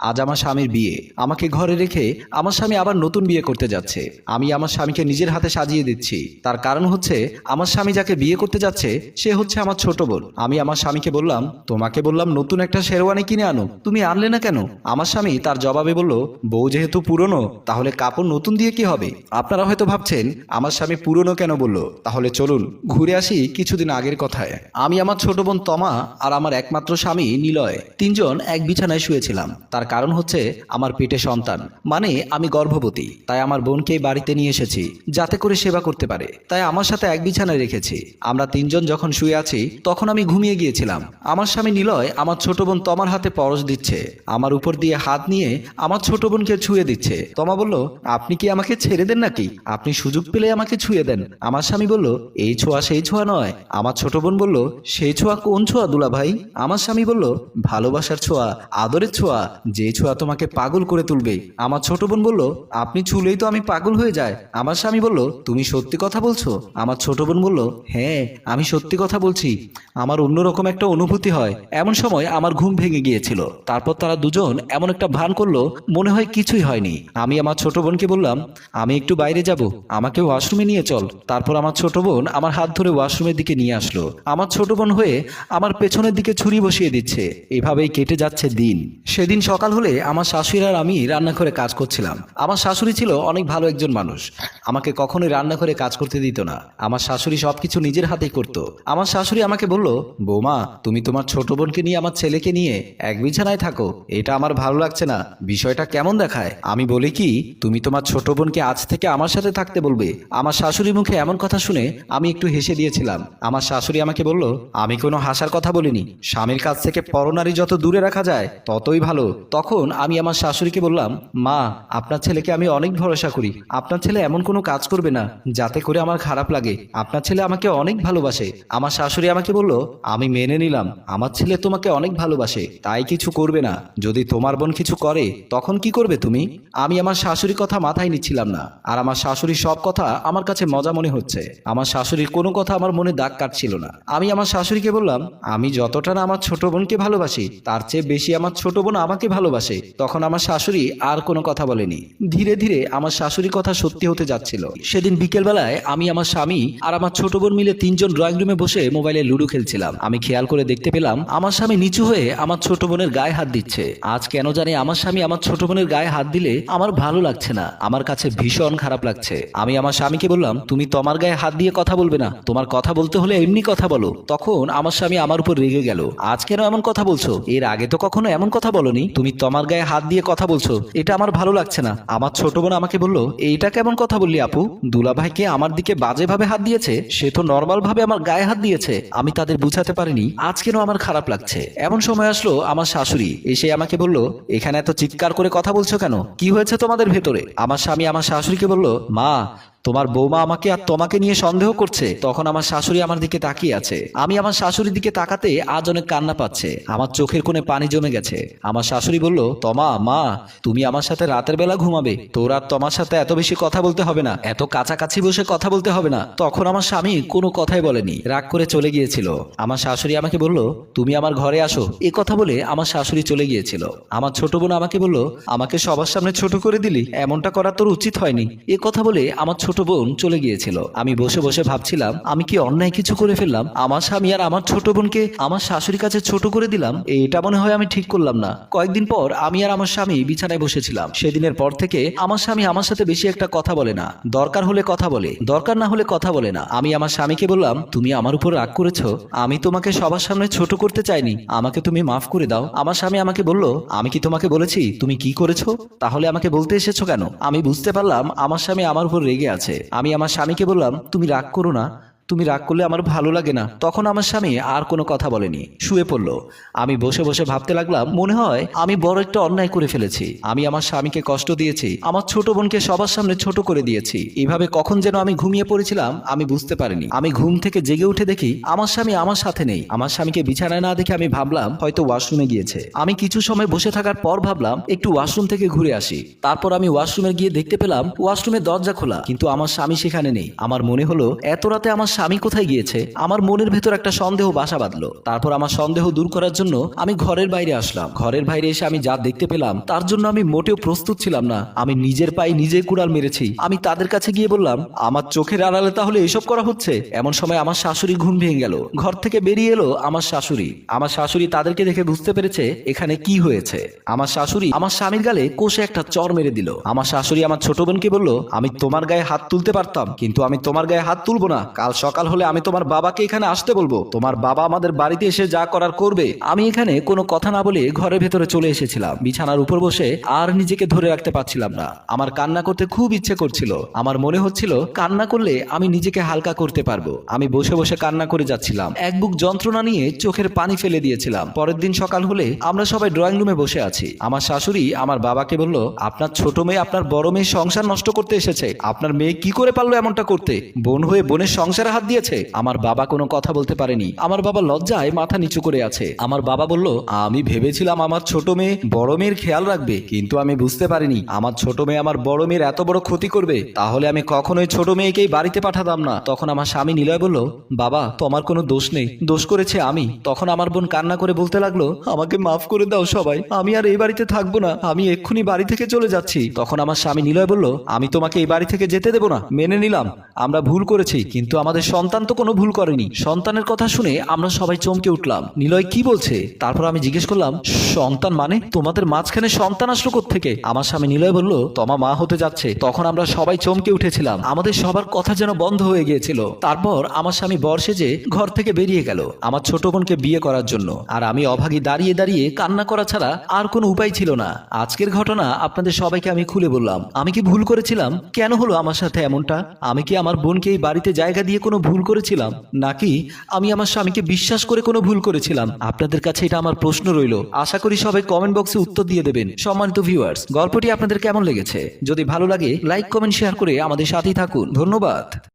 আজ আমার স্বামীর বিয়ে, আমাকে ঘরে রেখে আমার স্বামী আবার নতুন বিয়ে করতে যাচ্ছে। আমি আমার স্বামীকে নিজের হাতে সাজিয়ে দিচ্ছি। তার কারণ হচ্ছে আমার স্বামী যাকে বিয়ে করতে যাচ্ছে সে হচ্ছে আমার ছোট বোন। আমি আমার স্বামীকে বললাম, তোমাকে বললাম নতুন একটা শেরওয়ানি কিনে আনো, তুমি আনলে না কেন? আমার স্বামী তার জবাবে বলল, বউ যেহেতু পুরনো তাহলে কাপড় নতুন দিয়ে কি হবে? আপনারা হয়তো ভাবছেন আমার স্বামী পুরনো কেন বলল, তাহলে চলুন ঘুরে আসি কিছুদিন আগের কথায়। আমি, আমার ছোট বোন তমা আর আমার একমাত্র স্বামী নিলয় তিনজন এক বিছানায় শুয়েছিলাম। তার কারণ হচ্ছে আমার পেটে সন্তান, মানে আমি গর্ভবতী। তাই আমার বোনকে বাড়িতে নিয়ে এসেছি যাতে করে সেবা করতে পারে, তাই আমার সাথে এক বিছানায় রেখেছি। আমরা তিনজন যখন শুয়ে আছি তখন আমি ঘুমিয়ে গিয়েছিলাম। আমার স্বামী নিলয় আমার ছোট বোন তমার হাতে পরশ দিচ্ছে, আমার উপর দিয়ে হাত নিয়ে আমার ছোট বোনকে ছুঁয়ে দিচ্ছে। তমা বলল, আপনি কি আমাকে ছেড়ে দেন নাকি? আপনি সুযোগ পেলে আমাকে ছুঁয়ে দেন। আমার স্বামী বলল, এই ছোঁয়া সেই ছোঁয়া নয়। আমার ছোট বোন বলল, সেই ছোঁয়া কোন ছোঁয়া দুলা ভাই? আমার স্বামী বলল, ভালোবাসার ছোঁয়া, আদরের ছোঁয়া, যে ছোঁয়া তোমাকে পাগল করে তুলবে। আমার ছোট বোন বলল, আপনি ছুলেই তো আমি পাগল হয়ে যাই। আমার স্বামী বলল, তুমি সত্যি কথা বলছো? আমার ছোট বোন বলল, হ্যাঁ আমি সত্যি কথা বলছি, আমার অন্যরকম একটা অনুভূতি হয়। এমন সময় আমার ঘুম ভেঙে গিয়েছিল। তারপর তারা দুজন এমন একটা ভান করলো মনে হয় কিছুই হয়নি। আমি আমার ছোট বোনকে বললাম, আমি একটু বাইরে যাব, আমাকে ওয়াশরুমে নিয়ে চল। তারপর আমার ছোট বোন আমার হাত ধরে ওয়াশরুমের দিকে নিয়ে আসলো। আমার ছোট বোন হয়ে আমার পেছনের দিকে ছুরি বসিয়ে দিচ্ছে। এভাবেই কেটে যাচ্ছে দিন। সেদিন সকাল হলে আমার শাশুড়ি আর আমি রান্নাঘরে কাজ করছিলাম। আমার শাশুড়ি ছিল অনেক ভালো একজন মানুষ, আমাকে কখনোই রান্নাঘরে কাজ করতে দিত না। আমার শাশুড়ি সবকিছু নিজের হাতেই করত। আমার শাশুড়ি আমাকে বলল, বৌমা তুমি তোমার ছোট বোনকে নিয়ে আমার ছেলেকে নিয়ে এক বিছানায় থাকো, এটা আমার ভালো লাগছে না। বিষয়টা কেমন দেখায়? আমি বলি কি, তুমি তোমার ছোট বোনকে আজ থেকে আমার সাথে থাকতে বলবে। আমার শাশুড়ির মুখে এমন কথা শুনে আমি একটু হেসে দিয়েছিলাম। আমার শাশুড়ি আমাকে বলল, আমি কোনো হাসার কথা বলিনি, স্বামীর কাছ থেকে পরনারী যত দূরে রাখা যায় ততই ভালো। তখন আমি আমার শাশুড়িকে বললাম, মা আপনার ছেলেকে আমি অনেক ভরসা করি, আপনার ছেলে এমন কোনো কাজ করবে না যাতে করে আমার খারাপ লাগে, আপনার ছেলে আমাকে অনেক ভালোবাসে। আমার শাশুড়ি আমাকে বলল, আমি মেনে নিলাম আমার ছেলে তোমাকে অনেক ভালোবাসে, তাই কিছু করবে না। যদি তোমার বোন কিছু করে তখন কি করবে তুমি? আমি আমার শাশুড়ির কথা মাথায় নিচ্ছিলাম না, আর আমার শাশুড়ির সব কথা আমার কাছে মজা মনে হচ্ছে। আমার শাশুড়ির কোনো কথা আমার মনে দাগ কাটছিল না। আমি আমার শাশুড়িকে বললাম, আমি যতটা না আমার ছোট বোনকে ভালোবাসি তার চেয়ে বেশি আমার ছোট বোন আমাকে ভালোবাসে। তখন আমার শাশুড়ি আর কোনো কথা বলেনি। ধীরে ধীরে আমার শাশুড়ির কথা সত্যি হতে যাচ্ছিল। সেদিন বিকেল বেলায় আমি, আমার স্বামী আর আমার ছোট বোন মিলে তিনজন ড্রয়িং রুমে বসে মোবাইলে লুডো খেলছিলাম। আমি খেয়াল করে দেখতে পেলাম আমার স্বামী নিচু হয়ে আমার ছোট বোনের গায়ে হাত দিচ্ছে। আজ কেন জানি আমার স্বামী আমার ছোট বোনের গায়ে হাত দিলে আমার ভালো লাগছে না, আমার কাছে ভীষণ খারাপ লাগছে। আমি আমার স্বামীকে বললাম, তুমি তোমার গায়ে হাত দিয়ে কথা বলবে না, তোমার কথা বলতে হলে এমনি কথা বলো। তখন আমার স্বামী আমার উপর রেগে গেল, আজ কেন এমন কথা বলছো? এর আগে তো কখনো এমন কথা বলনি, তুমি তোমার গায়ে হাত দিয়ে কথা বলছো, এটা আমার ভালো লাগছে না। আমার ছোট বোন আমাকে বলল, এইটা কেমন কথা বললি আপু? দুলাভাইকে আমার দিকে বাজে ভাবে হাত দিয়েছে, সে তো নর্মাল ভাবে আমার গায়ে হাত দিয়েছে, আমি তাদের বুঝাতে পারিনি, আজ কেন আমার খারাপ লাগছে। এমন সময় আসলো আমার শাশুড়ি, এসে আমাকে বলল, এখানে এত চিৎকার করে কথা বলছো কেন? কি হয়েছে তোমাদের ভেতরে? আমার স্বামী আমার শাশুড়িকে বলল, মা তোমার বৌমা আমাকে আর তোমাকে নিয়ে সন্দেহ করছে। তখন আমার শাশুড়ি আমার দিকে তাকিয়ে আছে। আমি আমার শাশুড়ির দিকে তাকাতে আজ অনেক কান্না পাচ্ছে, আমার চোখের কোণে পানি জমে গেছে। আমার শাশুড়ি বলল, তমা মা তুমি আমার সাথে রাতের বেলা ঘুমাবে, তোর আর তোমার সাথে এত বেশি কথা বলতে হবে না, এত কাছাকাছি বসে কথা বলতে হবে না। তখন আমার স্বামী কোনো কথাই বলেনি, রাগ করে চলে গিয়েছিল। আমার শাশুড়ি আমাকে বলল, তুমি আমার ঘরে আসো, এ কথা বলে আমার শাশুড়ি চলে গিয়েছিল। আমার ছোট বোন আমাকে বলল, আমাকে সবার সামনে ছোট করে দিলি, এমনটা করা তোর উচিত হয়নি। এ কথা বলে আমার ছোট বোন চলে গিয়েছিল। আমি বসে বসে ভাবছিলাম, আমি কি অন্যায় কিছু করে ফেললাম? আমার স্বামী আর আমার ছোট বোনকে আমার শাশুড়ির কাছে ছোট করে দিলাম, এটা মনে হয় আমি ঠিক করলাম না। কয়েকদিন পর আমি আর আমার স্বামী বিছানায় বসেছিলাম। সেদিনের পর থেকে আমার স্বামী আমার সাথে বেশি একটা কথা বলে না, দরকার হলে কথা বলে, দরকার না হলে কথা বলে না। আমি আমার স্বামীকে বললাম, তুমি আমার উপর রাগ করেছো, আমি তোমাকে সবার সামনে ছোট করতে চাইনি, আমাকে তুমি মাফ করে দাও। আমার স্বামী আমাকে বলল, আমি কি তোমাকে বলেছি তুমি কি করেছো? তাহলে আমাকে বলতে এসেছো কেন? আমি বুঝতে পারলাম আমার স্বামী আমার উপর রেগে আছে। আমি আমার স্বামীকে বললাম, তুমি রাগ করো না, তুমি রাগ করলে আমার ভালো লাগে না। তখন আমার স্বামী আর কোনো কথা বলেনি, শুয়ে পড়ল। আমি বসে বসে ভাবতে লাগলাম, মনে হয় আমি বড় একটা অন্যায় করে ফেলেছি। আমি আমার স্বামীকে কষ্ট দিয়েছি, আমার ছোট বোনকে সবার সামনে ছোট করে দিয়েছি। এভাবে কখন যেন আমি ঘুমিয়ে পড়েছিলাম আমি বুঝতে পারিনি। আমি ঘুম থেকে জেগে উঠে দেখি আমার স্বামী আমার সাথে নেই। আমার স্বামীকে বিছানায় না দেখে আমি ভাবলাম হয়তো ওয়াশরুমে গিয়েছে। আমি কিছু সময় বসে থাকার পর ভাবলাম একটু ওয়াশরুম থেকে ঘুরে আসি। তারপর আমি ওয়াশরুমে গিয়ে দেখতে পেলাম ওয়াশরুমের দরজা খোলা, কিন্তু আমার স্বামী সেখানে নেই। আমার মনে হলো এত রাতে আমার স্বামী কোথায় গিয়েছে? আমার মনের ভেতর একটা সন্দেহ বাসা বাঁধলো। তারপর আমার সন্দেহ দূর করার জন্য আমি ঘরের বাইরে আসলাম। ঘরের বাইরে এসে আমি যা দেখতে পেলাম তার জন্য আমি মোটেও প্রস্তুত ছিলাম না। আমি নিজের পায়ে নিজে কুড়াল মেরেছি। আমি তাদের কাছে গিয়ে বললাম, আমার চোখের আড়ালে তাহলে এসব করা হচ্ছে? এমন সময় আমার শাশুড়ি ঘুম ভেঙে গেল। ঘর থেকে বেরিয়ে এলো আমার শাশুড়ি। আমার শাশুড়ি তাদেরকে দেখে বুঝতে পেরেছে এখানে কি হয়েছে। আমার শাশুড়ি আমার স্বামীর গালে কষে একটা চর মেরে দিল। আমার শাশুড়ি আমার ছোট বোনকে বলল, আমি তোমার গায়ে হাত তুলতে পারতাম, কিন্তু আমি তোমার গায়ে হাত তুলবো না। কাল সকাল হলে আমি তোমার বাবাকে এখানে আসতে বলবো। তোমার বাবা আমাদের বাড়িতে এসে যা করার করবে। আমি এখানে কোনো কথা না বলে ঘরের ভেতরে চলে এসেছিলাম। বিছানার উপর বসে আর নিজেকে ধরে রাখতে পারছিলাম না। আমার কান্না করতে খুব ইচ্ছে করছিল। আমার মনে হচ্ছিল কান্না করলে আমি নিজেকে হালকা করতে পারবো। আমি বসে বসে কান্না করে যাচ্ছিলাম। এক বুক যন্ত্রণা নিয়ে চোখের পানি ফেলে দিয়েছিলাম। পরের দিন সকাল হলে আমরা সবাই ড্রয়িং রুমে বসে আছি। আমার শাশুড়ি আমার বাবাকে বলল, আপনার ছোট মেয়ে আপনার বড় মেয়ে সংসার নষ্ট করতে এসেছে। আপনার মেয়ে কি করে পারলো এমনটা করতে? বোন হয়ে বোনের সংসারে হাত দিয়েছে। আমার বাবা কোনো কথা বলতে পারেনি। আমার বাবা লজ্জায় মাথা নিচু করে আছে। আমার বাবা বলল, আমি ভেবেছিলাম আমার ছোট মেয়ে বড় মেয়ের খেয়াল রাখবে, কিন্তু আমি বুঝতে পারিনি আমার ছোট মেয়ে আমার বড় মেয়ের এত বড় ক্ষতি করবে। তাহলে আমি কখনোই ছোট মেয়েকেই বাড়িতে পাঠাতাম না। তখন আমার স্বামী নিলয় বলল, বাবা তোমার কোনো দোষ নেই, দোষ করেছে আমি। তখন আমার বোন কান্না করে বলতে লাগলো, আমাকে মাফ করে দাও সবাই, আমি আর এই বাড়িতে থাকবো না, আমি এক্ষুনি বাড়ি থেকে চলে যাচ্ছি। তখন আমার স্বামী নিলয় বলল, আমি তোমাকে এই বাড়ি থেকে যেতে দেবো না। মেনে নিলাম আমরা ভুল করেছি, কিন্তু আমাদের সন্তান তো কোনো ভুল করেনি। সন্তানের কথা শুনে আমরা সবাই চমকে উঠলাম। নিলয় কি বলছে? তারপর আমি জিজ্ঞেস করলাম, সন্তান মানে? তোমাদের মাঝখানে সন্তান আসলো কোত্থেকে? আমার স্বামী নিলয় বলল, তোমা মা হতে যাচ্ছে। তখন আমরা সবাই চমকে উঠেছিলাম। আমাদের সবার কথা যেন বন্ধ হয়ে গিয়েছিল। তারপর আমার স্বামী বর সেজে ঘর থেকে বেরিয়ে গেল আমার ছোট বোনকে বিয়ে করার জন্য। আর আমি অভাগী দাঁড়িয়ে দাঁড়িয়ে কান্না করা ছাড়া আর কোনো উপায় ছিল না। আজকের ঘটনা আপনাদের সবাইকে আমি খুলে বললাম। আমি কি ভুল করেছিলাম? কেন হলো আমার সাথে এমনটা? আমি কি আমার বোনকে এই বাড়িতে জায়গা দিয়ে কোনো ভুল করেছিলাম, নাকি আমি আমার স্বামীকে বিশ্বাস করে কোনো ভুল করেছিলাম? আপনাদের কাছে এটা আমার প্রশ্ন রইল। আশা করি সবাই কমেন্ট বক্সে উত্তর দিয়ে দেবেন। সম্মানিত ভিউয়ার্স, গল্পটি আপনাদের কেমন লেগেছে? যদি ভালো লাগে লাইক কমেন্ট শেয়ার করে আমাদের সাথেই থাকুন। ধন্যবাদ।